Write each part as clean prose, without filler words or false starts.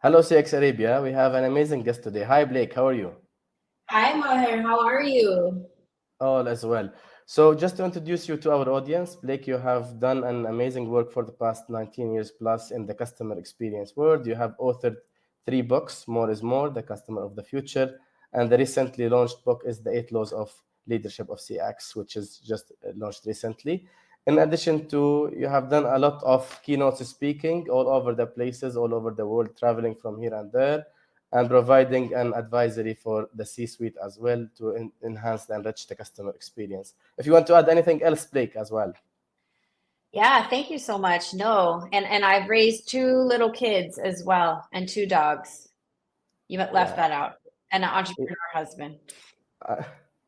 Hello, CX Arabia. We have an amazing guest today. Hi, Blake. How are you? Hi, Maher. How are you? All as well. So, just to introduce you to our audience, Blake, you have done an amazing work for the past 19 years plus in the customer experience world. You have authored three books: More is More, The Customer of the Future, and the recently launched book is The Eight Laws of Leadership of CX, which is just launched recently. In addition to, you have done a lot of keynote speaking all over the places, all over the world, traveling from here and there, and providing an advisory for the C-suite as well to enhance and enrich the customer experience. If you want to add anything else, Blake, as well. Yeah, thank you so much. No, and I've raised two little kids as well and two dogs. You left Yeah. that out. And an entrepreneur husband. Uh,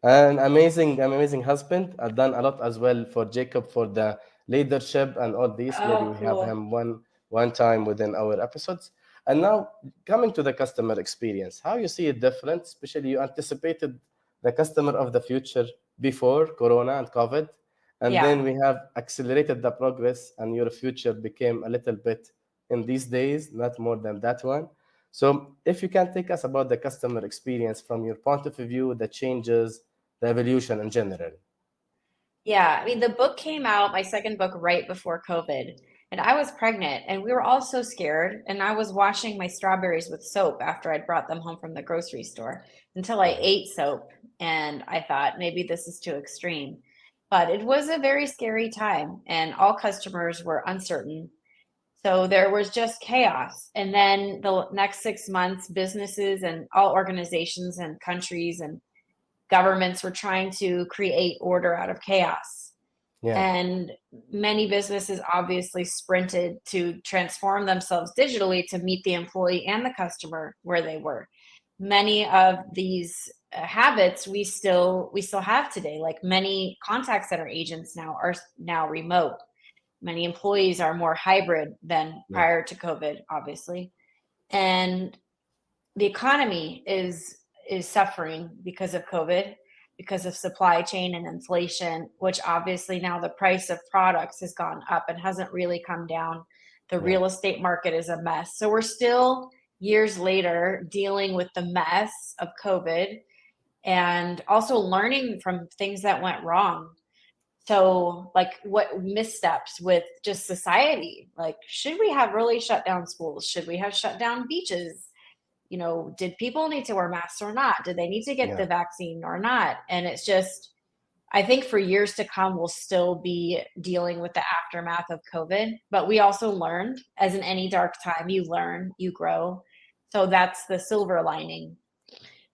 an amazing husband. I've done a lot as well for Jacob for the leadership and all this. Maybe Oh, we have cool. him one time within our episodes. And now coming to the customer experience, how you see it different, especially you anticipated the customer of the future before Corona and COVID, and Yeah. then we have accelerated the progress, and your future became a little bit in these days, not more than that one. So, if you can take us about the customer experience from your point of view, the changes, the evolution in general. Yeah, I mean, the book came out, my second book, right before COVID. And I was pregnant, and we were all so scared. And I was washing my strawberries with soap after I'd brought them home from the grocery store until I ate soap. And I thought maybe this is too extreme. But it was a very scary time, and all customers were uncertain. So there was just chaos. And then the next 6 months, businesses and all organizations and countries and governments were trying to create order out of chaos. Yeah, And many businesses obviously sprinted to transform themselves digitally to meet the employee and the customer where they were. Many of these habits we still have today. Like many contact center agents now are now remote. Many employees are more hybrid than yeah, prior to COVID, obviously. And the economy is suffering because of COVID, because of supply chain and inflation, which obviously now the price of products has gone up and hasn't really come down. The yeah, real estate market is a mess. So we're still years later dealing with the mess of COVID and also learning from things that went wrong. So, like, what missteps with just society? Like, should we have really shut down schools? Should we have shut down beaches? Did people need to wear masks or not? Did they need to get yeah. the vaccine or not? And it's just, I think for years to come, we'll still be dealing with the aftermath of COVID. But we also learned, as in any dark time, you learn, you grow. So that's the silver lining.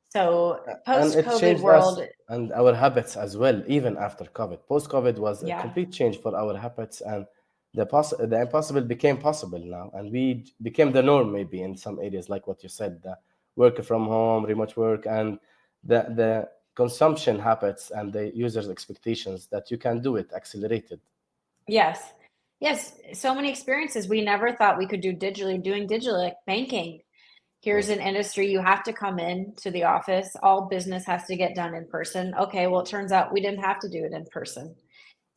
So And it post-COVID changed us world, and our habits as well, even after COVID. Post COVID was a yeah. complete change for our habits, and the impossible became possible now, and we became the norm maybe in some areas, like what you said, the work from home, remote work, and the consumption habits and the users' expectations that you can do it accelerated. Yes. Yes. So many experiences we never thought we could do digitally, doing digitally, like banking. Yeah, Here's an industry you have to come in to the office. All business has to get done in person. Okay, well, it turns out we didn't have to do it in person.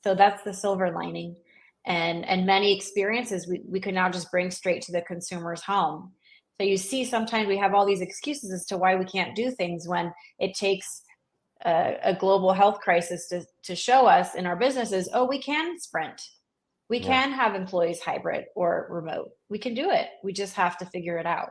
So that's the silver lining. And many experiences we could now just bring straight to the consumer's home. So you see, sometimes we have all these excuses as to why we can't do things when it takes a global health crisis to show us in our businesses, oh, we can sprint. We yeah. can have employees hybrid or remote. We can do it. We just have to figure it out.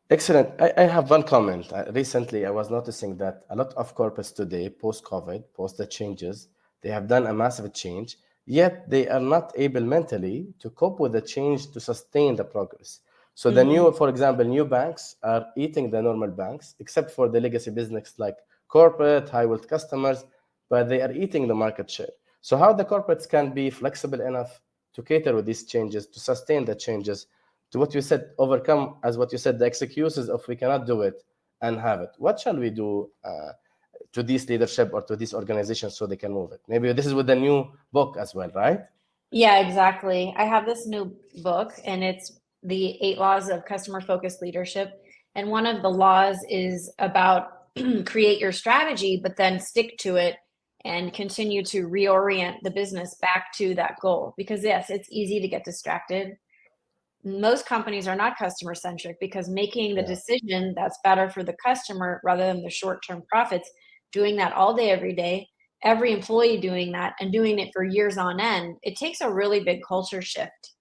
Excellent. I have one comment. Recently, I was noticing that a lot of corporates today, post COVID, post the changes, they have done a massive change, yet they are not able mentally to cope with the change to sustain the progress. So, Hmm. for example, new banks are eating the normal banks, except for the legacy business like corporate, high wealth customers, but they are eating the market share. So, how the corporates can be flexible enough to cater with these changes, to sustain the changes, to what you said, overcome, as what you said, the excuses of we cannot do it and have it. What shall we do to this leadership or to these organizations so they can move it? Maybe this is with the new book as well, right? Yeah, exactly. I have this new book, and it's the 8 laws of customer focused leadership. And one of the laws is about create your strategy, but then stick to it and continue to reorient the business back to that goal. Because, yes, it's easy to get distracted. most companies are not customer centric, because making the Yeah, decision that's better for the customer rather than the short-term profits, doing that all day, every day, every employee doing that and doing it for years on end, it takes a really big culture shift.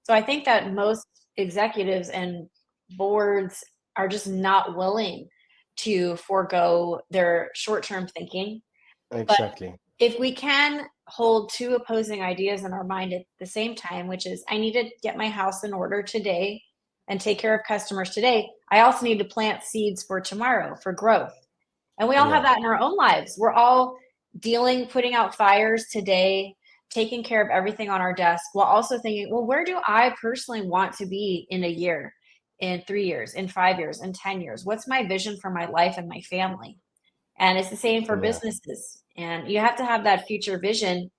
So I think that most executives and boards are just not willing to forego their short-term thinking. But exactly. if we can hold two opposing ideas in our mind at the same time, which is I need to get my house in order today and take care of customers today, I also need to plant seeds for tomorrow for growth. And we all have Yeah, that in our own lives. We're all putting out fires today, taking care of everything on our desk, while also thinking, well, where do I personally want to be in a year, in 3 years, in 5 years, in 10 years? What's my vision for my life and my family? And it's the same for yeah. businesses. And you have to have that future vision.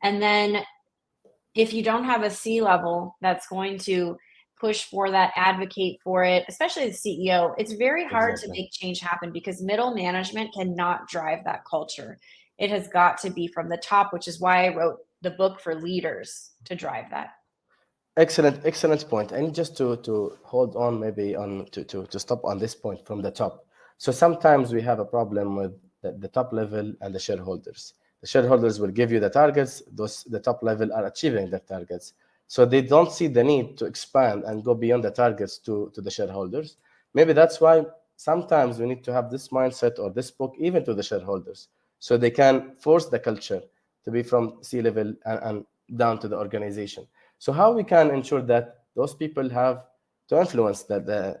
And then if you don't have a C level that's going to push for that, advocate for it, especially the CEO, it's very hard to Exactly. make change happen because middle management cannot drive that culture. It has got to be from the top, which is why I wrote the book for leaders to drive that. Excellent, excellent point. And just to hold on, maybe on to stop on this point from the top. So sometimes we have a problem with the top level and the shareholders. The shareholders will give you the targets; those the top level are achieving their targets. So they don't see the need to expand and go beyond the targets to the shareholders. Maybe that's why sometimes we need to have this mindset or this book even to the shareholders, so they can force the culture to be from C-level and down to the organization. So how we can ensure that those people have to influence the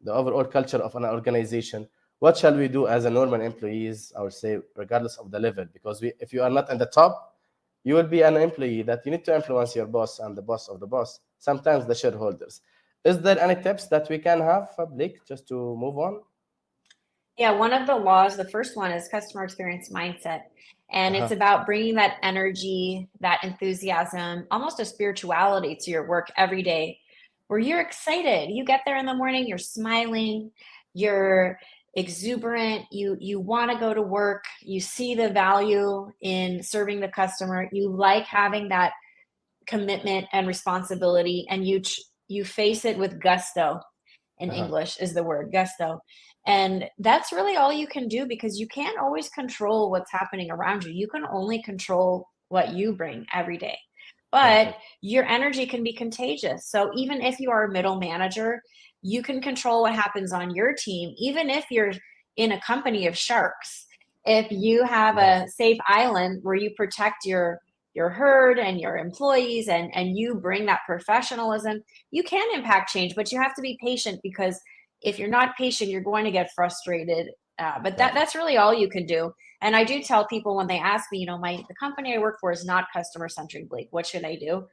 overall culture of an organization? What shall we do as a normal employees, I would say, regardless of the level? Because if you are not in the top, you will be an employee that you need to influence your boss and the boss of the boss, sometimes the shareholders. Is there any tips that we can have, Blake, just to move on? Yeah, one of the laws, the first one is customer experience mindset. And it's Uh-huh. about bringing that energy, that enthusiasm, almost a spirituality to your work every day, where you're excited. You get there in the morning, you're smiling, you're exuberant, you want to go to work, you see the value in serving the customer, you like having that commitment and responsibility, and you face it with gusto. In Uh-huh. English is the word gusto. And that's really all you can do, because you can't always control what's happening around you. You can only control what you bring every day. But Perfect. your energy can be contagious. So even if you are a middle manager, you can control what happens on your team, even if you're in a company of sharks. If you have Yeah. a safe island where you protect your herd and your employees, and you bring that professionalism, you can impact change, but you have to be patient, because if you're not patient, you're going to get frustrated. But Perfect. that's really all you can do. And I do tell people when they ask me, the company I work for is not customer centric, Blake. What should I do?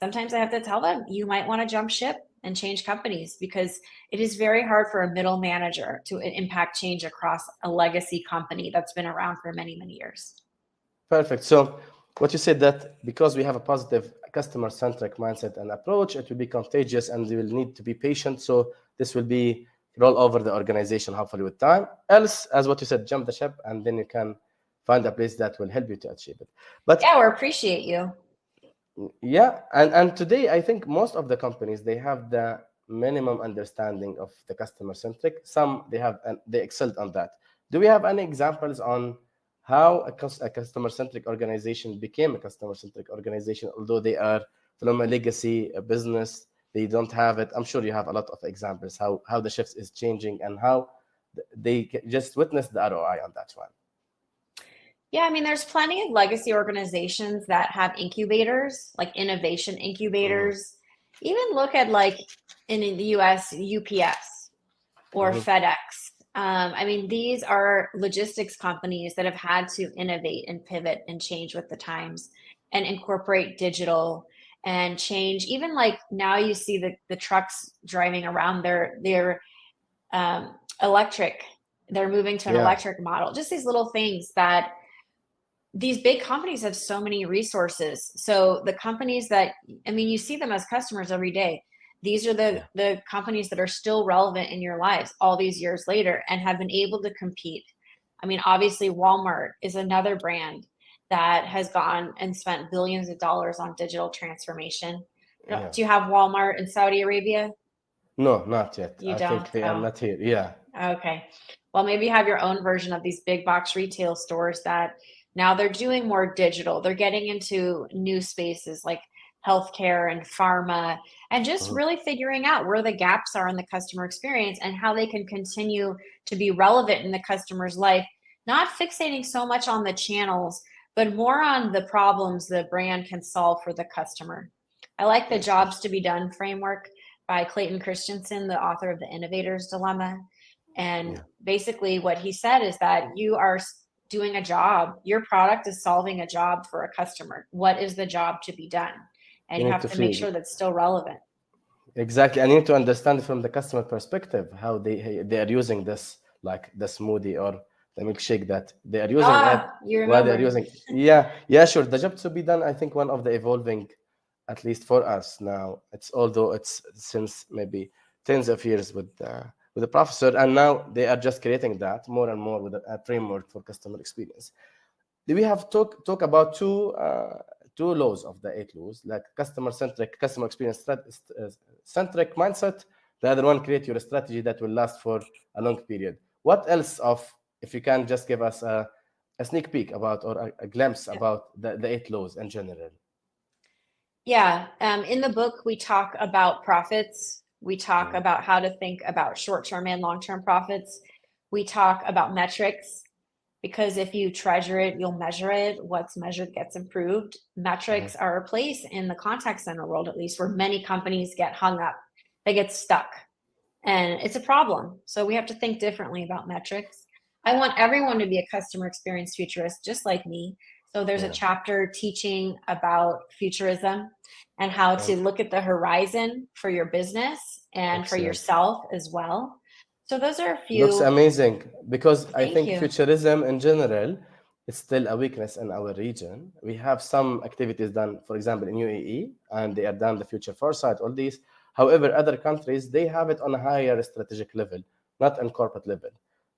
Sometimes I have to tell them you might want to jump ship and change companies, because it is very hard for a middle manager to impact change across a legacy company that's been around for many, many years. Perfect. So what you said, that because we have a positive customer-centric mindset and approach, it will be contagious and we will need to be patient. So this will be roll over the organization, hopefully with time. Else, as what you said, jump the ship and then you can find a place that will help you to achieve it. Yeah, But or appreciate you. yeah, and today I think most of the companies, they have the minimum understanding of the customer-centric. Some they have and they excelled on that. Do we have any examples on how a customer-centric organization became a customer-centric organization, although they are from a legacy a business, they don't have it? I'm sure you have a lot of examples how the shift is changing and how they just witnessed the ROI on that one. Yeah, I mean, there's plenty of legacy organizations that have incubators, like innovation Hmm. incubators. Even look at like in the US, UPS or Hmm. FedEx. I mean, these are logistics companies that have had to innovate and pivot and change with the times and incorporate digital and change. Even like now you see the trucks driving around, they're electric. They're moving to an Yeah, electric model. Just these little things that these big companies have so many resources. So the companies that, I mean, you see them as customers every day. These are yeah, the companies that are still relevant in your lives all these years later and have been able to compete. I mean, obviously Walmart is another brand that has gone and spent billions of dollars on digital transformation. Yeah. Do you have Walmart in Saudi Arabia? No, not yet. You I don't? think they are Oh, not here. Yeah. okay. Well, maybe you have your own version of these big box retail stores that now they're doing more digital. They're getting into new spaces like healthcare and pharma, and just Mhm. really figuring out where the gaps are in the customer experience and how they can continue to be relevant in the customer's life, not fixating so much on the channels, but more on the problems the brand can solve for the customer. I like the Yes. jobs to be done framework by Clayton Christensen, the author of The Innovator's Dilemma. And Yeah. basically, what he said is that you are doing a job, your product is solving a job for a customer. What is the job to be done? And You you need have to to make feel sure that's still relevant. exactly. I need to understand from the customer perspective how they are using this, like the smoothie or the milkshake that they are using it, Ah, you why they are remember. using. Yeah, yeah, sure. The job to be done. I think one of the evolving, at least for us now. It's although it's since maybe tens of years with the professor, and now they are just creating that more and more with a framework for customer experience. We have talk about two laws of the eight laws, like customer centric, customer experience centric mindset. The other one, create your strategy that will last for a long period. What else of, if you can just give us a sneak peek about or a glimpse Yeah. about the eight laws in general? Yeah. In the book, we talk about profits. We talk Mhm. about how to think about short-term and long-term profits. We talk about metrics because if you treasure it, you'll measure it. What's measured gets improved. Mhm. Metrics are a place in the contact center world, at least, where many companies get hung up. They get stuck, and it's a problem. So we have to think differently about metrics. I want everyone to be a customer experience futurist, just like me. So there's a Yeah. chapter teaching about futurism and how to And look at the horizon for your business and for excellent. yourself as well. So those are a Looks few. amazing because I Thank think you. futurism in general is still a weakness in our region. We have some activities done, for example, in UAE, and they are done the future foresight, all these. However, other countries, they have it on a higher strategic level, not on corporate level.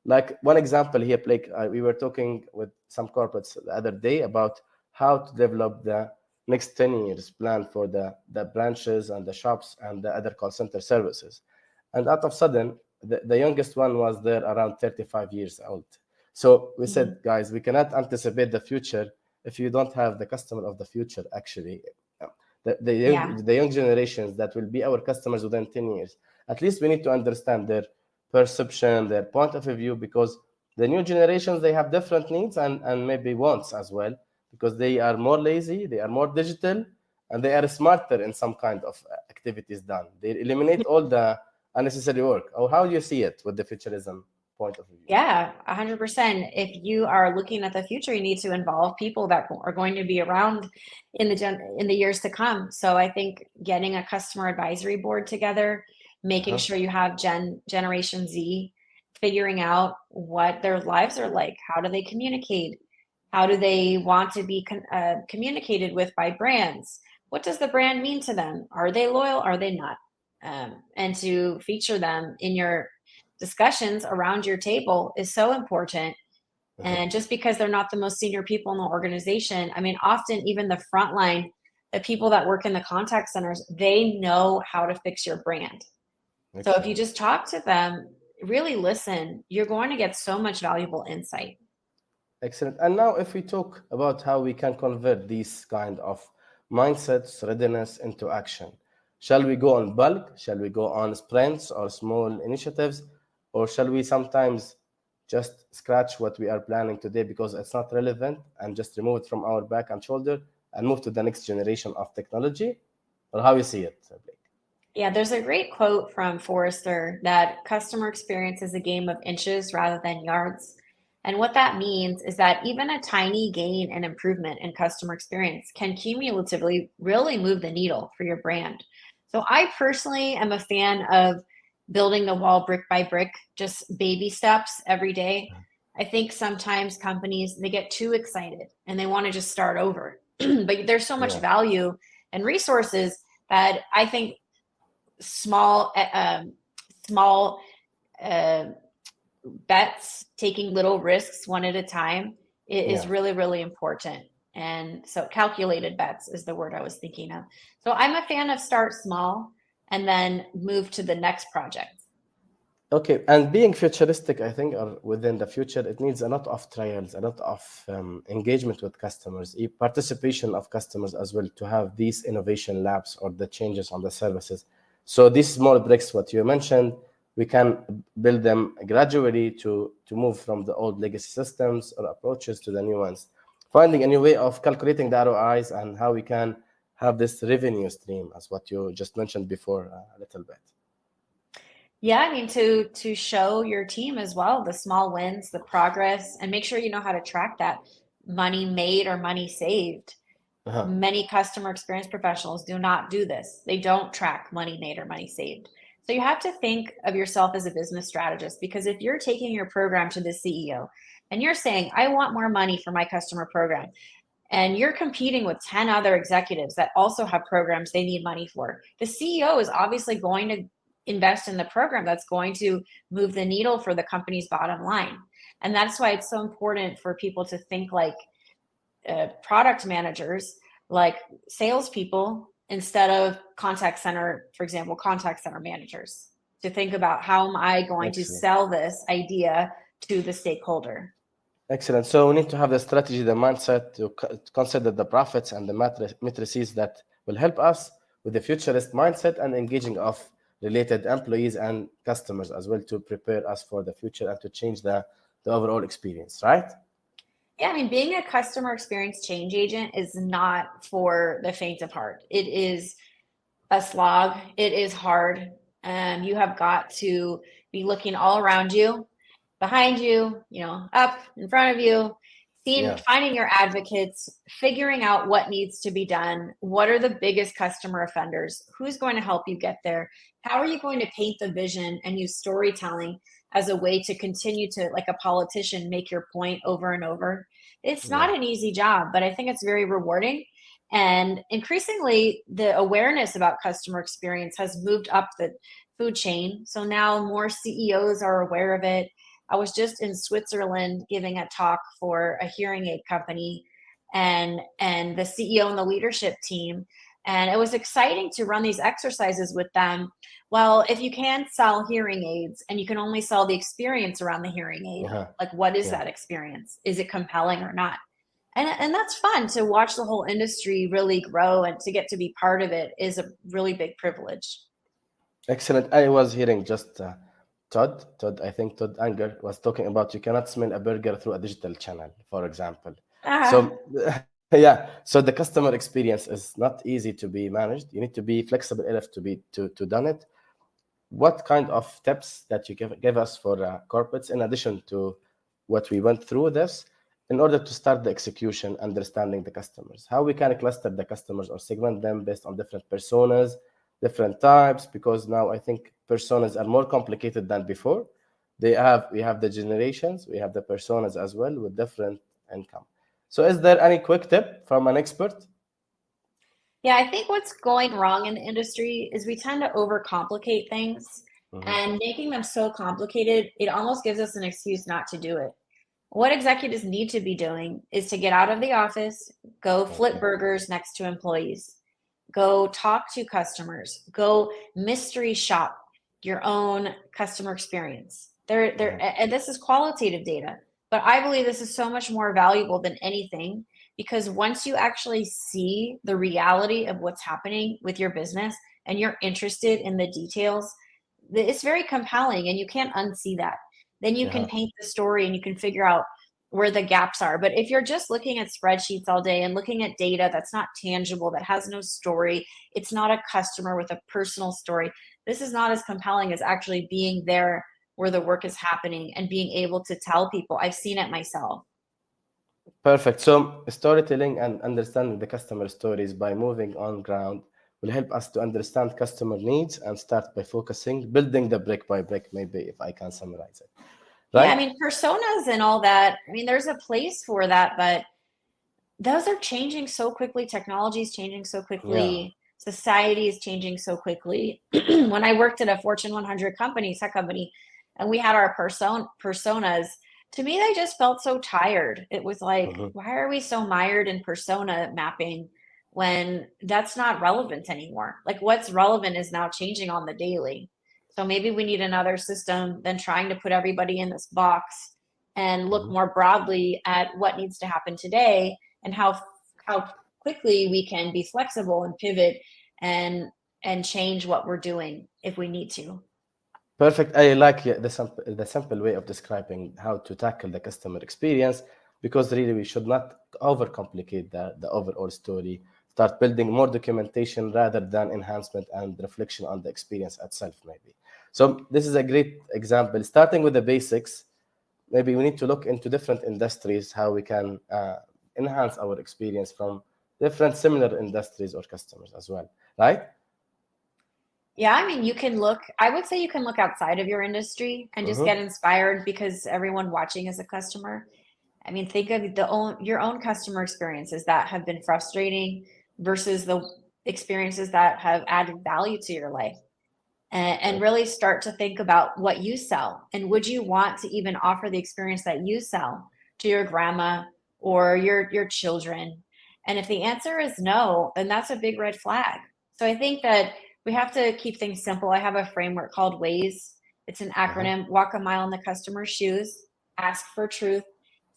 Like one example here, Blake, we were talking with some corporates the other day about how to develop the next 10 years plan for the branches and the shops and the other call center services. And out of sudden, the youngest one was there around 35 years old. So we said, Mhm. guys, we cannot anticipate the future if you don't have the customer of the future actually. Yeah. The young generations that will be our customers within 10 years, at least we need to understand their perception, their point of view, because the new generations, they have different needs and maybe wants as well, because they are more lazy, they are more digital, and they are smarter in some kind of activities done. They eliminate all the unnecessary work. Or how do you see it with the futurism point of view? Yeah, 100%. If you are looking at the future, you need to involve people that are going to be around in the years to come. So I think getting a customer advisory board together, making Uh-huh. sure you have Generation Z, figuring out what their lives are like. How do they communicate? How do they want to be communicated with by brands? What does the brand mean to them? Are they loyal? Are they not? And to feature them in your discussions around your table is so important. Uh-huh. And just because they're not the most senior people in the organization, I mean, often even the frontline, the people that work in the contact centers, they know how to fix your brand. So if you Excellent. just talk to them, really listen, you're going to get so much valuable insight. Excellent. And now, if we talk about how we can convert these kind of mindsets, readiness into action, shall we go on bulk? Shall we go on sprints or small initiatives? Or shall we sometimes just scratch what we are planning today because it's not relevant and just remove it from our back and shoulder and move to the next generation of technology? Or how you see it, Blake? Yeah, there's a great quote from Forrester that customer experience is a game of inches rather than yards. And what that means is that even a tiny gain and improvement in customer experience can cumulatively really move the needle for your brand. So I personally am a fan of building the wall brick by brick, just baby steps every day. I think sometimes companies they get too excited and they want to just start over. But there's so much Yeah. value and resources that I think small small uh, bets, taking little risks one at a time is Yeah. really, really important. And so calculated bets is the word I was thinking of. So I'm a fan of start small and then move to the next project. Okay, and being futuristic, I think, or within the future, it needs a lot of trials, a lot of engagement with customers, participation of customers as well, to have these innovation labs or the changes on the services. So these small bricks, what you mentioned, we can build them gradually to move from the old legacy systems or approaches to the new ones, finding a new way of calculating the ROIs and how we can have this revenue stream, as what you just mentioned before a little bit. Yeah, I mean, to show your team as well, the small wins, the progress, and make sure you know how to track that money made or money saved. Many customer experience professionals do not do this. They don't track money made or money saved. So you have to think of yourself as a business strategist, because if you're taking your program to the CEO and you're saying, I want more money for my customer program, and you're competing with 10 other executives that also have programs they need money for, the CEO is obviously going to invest in the program that's going to move the needle for the company's bottom line. And that's why it's so important for people to think like product managers, like salespeople, instead of contact center, for example, contact center managers, to think about how am I going to sell this idea to the stakeholder. Excellent. So we need to have the strategy, the mindset to consider the profits and the matrices that will help us with the futurist mindset and engaging of related employees and customers as well, to prepare us for the future and to change the overall experience, right? Yeah, I mean, being a customer experience change agent is not for the faint of heart. It is a slog. It is hard. You have got to be looking all around you, behind you, up in front of you, finding your advocates, figuring out what needs to be done. What are the biggest customer offenders? Who's going to help you get there? How are you going to paint the vision and use storytelling as a way to continue to, like a politician, make your point over and over? It's not an easy job, but I think it's very rewarding. And increasingly, the awareness about customer experience has moved up the food chain. So now more CEOs are aware of it. I was just in Switzerland giving a talk for a hearing aid company and the CEO and the leadership team. And it was exciting to run these exercises with them. Well, if you can't sell hearing aids and you can only sell the experience around the hearing aid, like what is that experience? Is it compelling or not? And that's fun to watch the whole industry really grow, and to get to be part of it is a really big privilege. Excellent. I was hearing just Todd, I think Todd Anger was talking about you cannot smell a burger through a digital channel, for example. So so the customer experience is not easy to be managed. You need to be flexible enough to done it. What kind of tips that you give us for corporates, in addition to what we went through this, in order to start the execution, understanding the customers, how we can cluster the customers or segment them based on different personas, different types, because now I think personas are more complicated than before. We have the generations, we have the personas as well with different income. So is there any quick tip from an expert? Yeah, I think what's going wrong in the industry is we tend to overcomplicate things, and making them so complicated, it almost gives us an excuse not to do it. What executives need to be doing is to get out of the office, go flip burgers next to employees, go talk to customers, go mystery shop your own customer experience. And this is qualitative data, but I believe this is so much more valuable than anything, because once you actually see the reality of what's happening with your business and you're interested in the details, it's very compelling and you can't unsee that. Then you can paint the story and you can figure out where the gaps are. But if you're just looking at spreadsheets all day and looking at data that's not tangible, that has no story, it's not a customer with a personal story, this is not as compelling as actually being there where the work is happening and being able to tell people. I've seen it myself. Perfect. So storytelling and understanding the customer stories by moving on ground will help us to understand customer needs and start by focusing, building the brick by brick, maybe, if I can summarize it. Right? Yeah, I mean, personas and all that, I mean, there's a place for that, but those are changing so quickly. Technology is changing so quickly. Society is changing so quickly. When I worked at a Fortune 100 company, tech company, and we had our personas, To me, they just felt so tired. It was like, Mhm. why are we so mired in persona mapping when that's not relevant anymore? Like, what's relevant is now changing on the daily. So maybe we need another system than trying to put everybody in this box and look Mhm. more broadly at what needs to happen today and how quickly we can be flexible and pivot and and change what we're doing if we need to. Perfect. I like the simple way of describing how to tackle the customer experience, because really we should not overcomplicate the overall story. Start building more documentation rather than enhancement and reflection on the experience itself, maybe. So this is a great example. Starting with the basics, maybe we need to look into different industries, how we can enhance our experience from different similar industries or customers as well, right? Yeah, I mean, I would say you can look outside of your industry and just get Mm-hmm. inspired because everyone watching is a customer. I mean, think of your own customer experiences that have been frustrating versus the experiences that have added value to your life. And really start to think about what you sell. And would you want to even offer the experience that you sell to your grandma or your children? And if the answer is no, then that's a big red flag. So I think that we have to keep things simple. I have a framework called WAYS. It's an Uh-huh. acronym: walk a mile in the customer's shoes, ask for truth,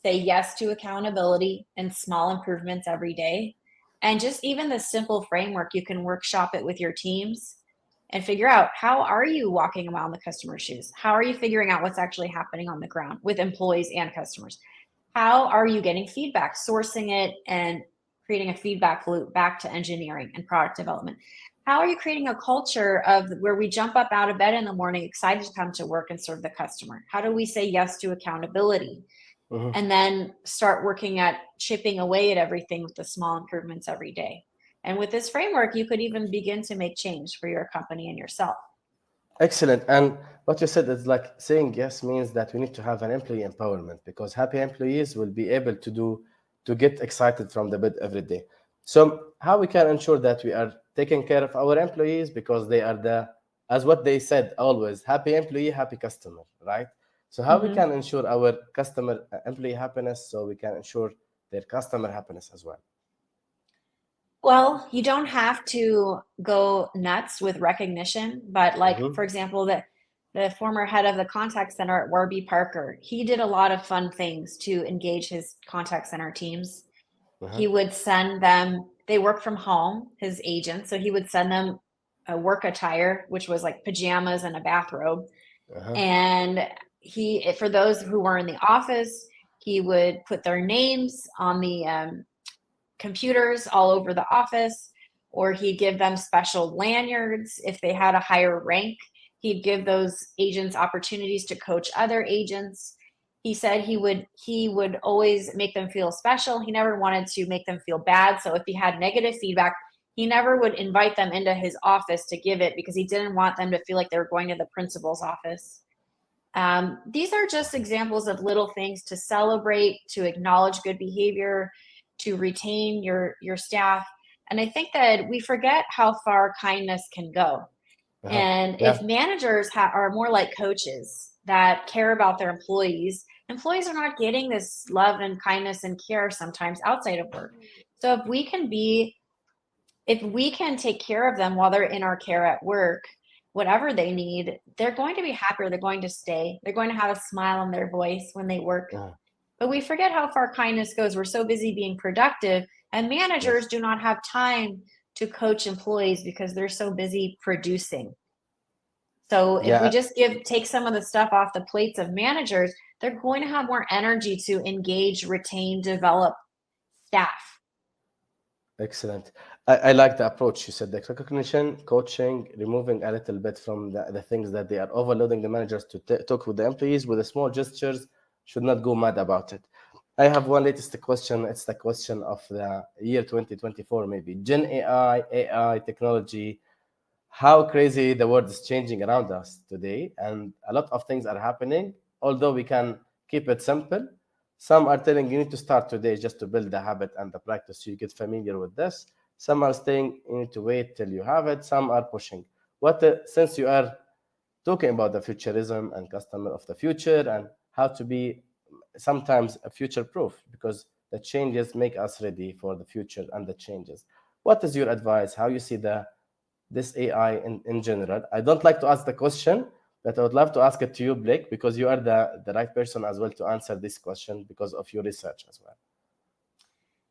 say yes to accountability and small improvements every day. And just even the simple framework, you can workshop it with your teams and figure out, how are you walking a mile in the customer's shoes? How are you figuring out what's actually happening on the ground with employees and customers? How are you getting feedback, sourcing it, and creating a feedback loop back to engineering and product development? How are you creating a culture of where we jump up out of bed in the morning excited to come to work and serve the customer? How do we say yes to accountability? Mm-hmm. And then start working at chipping away at everything with the small improvements every day. And with this framework, you could even begin to make change for your company and yourself. Excellent. And what you said is like saying yes means that we need to have an employee empowerment, because happy employees will be able to get excited from the bed every day. So how we can ensure that we are taking care of our employees, because they are as what they said always, happy employee, happy customer, right? So how we Mhm. can ensure our customer employee happiness, so we can ensure their customer happiness as well. Well, you don't have to go nuts with recognition, but like, Mm-hmm. for example, the former head of the contact center at Warby Parker, he did a lot of fun things to engage his contact center teams. Uh-huh. He would send them, they work from home, his agents, so he would send them a work attire, which was like pajamas and a bathrobe. Uh-huh. And for those who were in the office, he would put their names on the computers all over the office, or he'd give them special lanyards if they had a higher rank. He'd give those agents opportunities to coach other agents. He said he would always make them feel special. He never wanted to make them feel bad. So if he had negative feedback, he never would invite them into his office to give it, because he didn't want them to feel like they were going to the principal's office. These are just examples of little things to celebrate, to acknowledge good behavior, to retain your staff. And I think that we forget how far kindness can go. Uh-huh. And if Yeah. managers are more like coaches that care about their employees, employees are not getting this love and kindness and care sometimes outside of work. So if we can take care of them while they're in our care at work, whatever they need, they're going to be happier. They're going to stay. They're going to have a smile on their voice when they work. Uh-huh. But we forget how far kindness goes. We're so busy being productive, and managers Yes. do not have time to coach employees because they're so busy producing. So if we Yeah. just take some of the stuff off the plates of managers, they're going to have more energy to engage, retain, develop staff. Excellent. I like the approach you said, the recognition, coaching, removing a little bit from the things that they are overloading the managers to talk with the employees with the small gestures, should not go mad about it. I have one latest question. It's the question of the year 2024, maybe. Gen AI technology, how crazy the world is changing around us today, and a lot of things are happening. Although we can keep it simple, some are telling you need to start today just to build the habit and the practice so you get familiar with this. Some are saying you need to wait till you have it. Some are pushing. Since you are talking about the futurism and customer of the future and how to be sometimes future proof, because the changes make us ready for the future and the changes. What is your advice? How you see this AI in general? I don't like to ask the question, but I would love to ask it to you, Blake, because you are the right person as well to answer this question because of your research as well.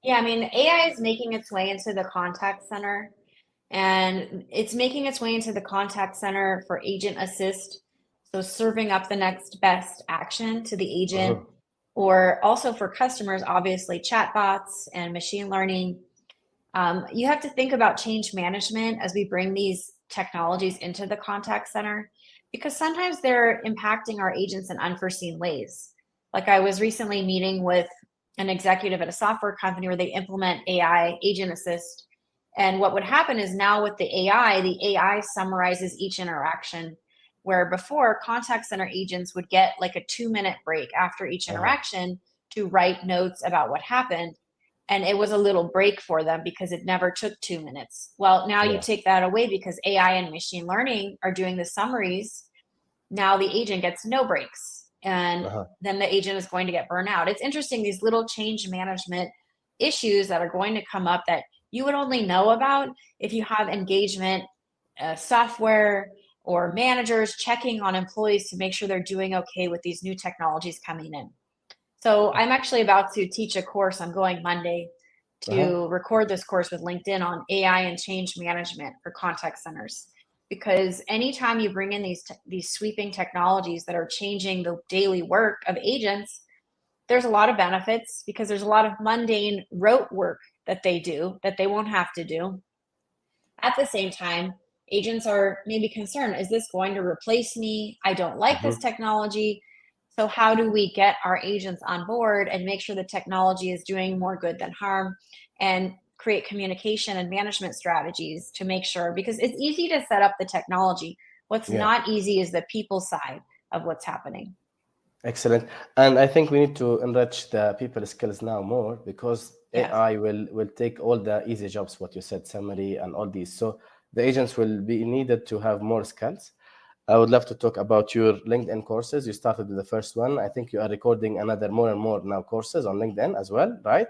Yeah, I mean, AI is making its way into the contact center, and it's making its way into the contact center for agent assist. So serving up the next best action to the agent, or also for customers, obviously chatbots and machine learning. You have to think about change management as we bring these technologies into the contact center, because sometimes they're impacting our agents in unforeseen ways. Like I was recently meeting with an executive at a software company where they implement AI agent assist. And what would happen is now with the AI summarizes each interaction, where before contact center agents would get like a 2-minute break after each interaction to write notes about what happened. And it was a little break for them because it never took 2 minutes. Well, now you take that away because AI and machine learning are doing the summaries. Now the agent gets no breaks, and then the agent is going to get burnt out. It's interesting, these little change management issues that are going to come up that you would only know about if you have engagement software or managers checking on employees to make sure they're doing okay with these new technologies coming in. So I'm actually about to teach a course. I'm going Monday to record this course with LinkedIn on AI and change management for contact centers. Because anytime you bring in these sweeping technologies that are changing the daily work of agents, there's a lot of benefits because there's a lot of mundane rote work that they do that they won't have to do. At the same time, agents are maybe concerned, is this going to replace me? I don't like this technology. So how do we get our agents on board and make sure the technology is doing more good than harm, and create communication and management strategies to make sure, because it's easy to set up the technology. What's not easy is the people side of what's happening. Excellent. And I think we need to enrich the people skills now more, because AI will take all the easy jobs, what you said, summary and all these. So the agents will be needed to have more skills. I would love to talk about your LinkedIn courses. You started with the first one. I think you are recording another more and more now courses on LinkedIn as well, right?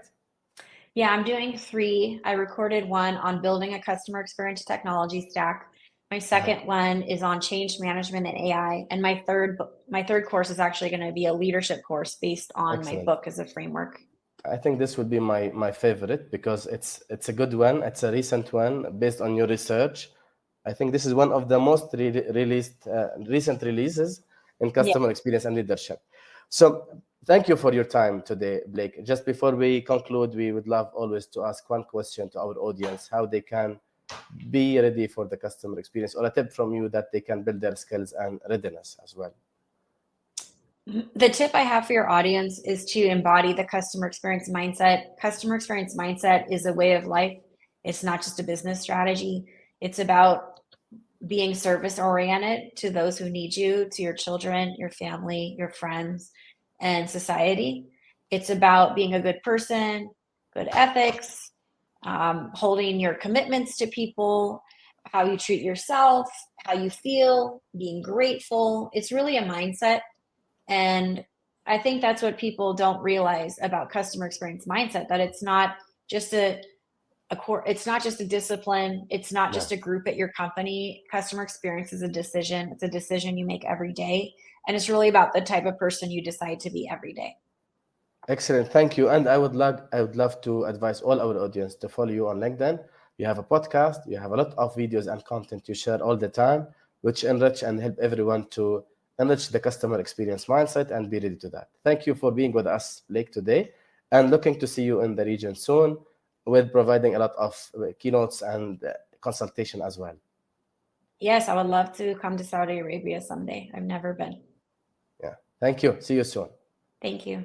Yeah, I'm doing 3. I recorded one on building a customer experience technology stack. My second one is on change management and AI. And my third course is actually going to be a leadership course based on my book as a framework. I think this would be my favorite because it's a good one. It's a recent one based on your research. I think this is one of the most recent releases in customer experience and leadership. So thank you for your time today, Blake. Just before we conclude, we would love always to ask one question to our audience, how they can be ready for the customer experience, or a tip from you that they can build their skills and readiness as well. The tip I have for your audience is to embody the customer experience mindset. Customer experience mindset is a way of life. It's not just a business strategy. It's about being service oriented to those who need you, to your children, your family, your friends, and society. It's about being a good person, good ethics, holding your commitments to people, how you treat yourself, how you feel, being grateful. It's really a mindset. And I think that's what people don't realize about customer experience mindset, that it's not just it's not just a discipline. It's not just a group at your company. Customer experience is a decision. It's a decision you make every day. And it's really about the type of person you decide to be every day. Excellent. Thank you. And I would love to advise all our audience to follow you on LinkedIn. You have a podcast. You have a lot of videos and content you share all the time, which enrich and help everyone to enrich the customer experience mindset and be ready to that. Thank you for being with us, Blake, today, and looking to see you in the region soon, with providing a lot of keynotes and consultation as well. Yes, I would love to come to Saudi Arabia someday. I've never been. Yeah. Thank you. See you soon. Thank you.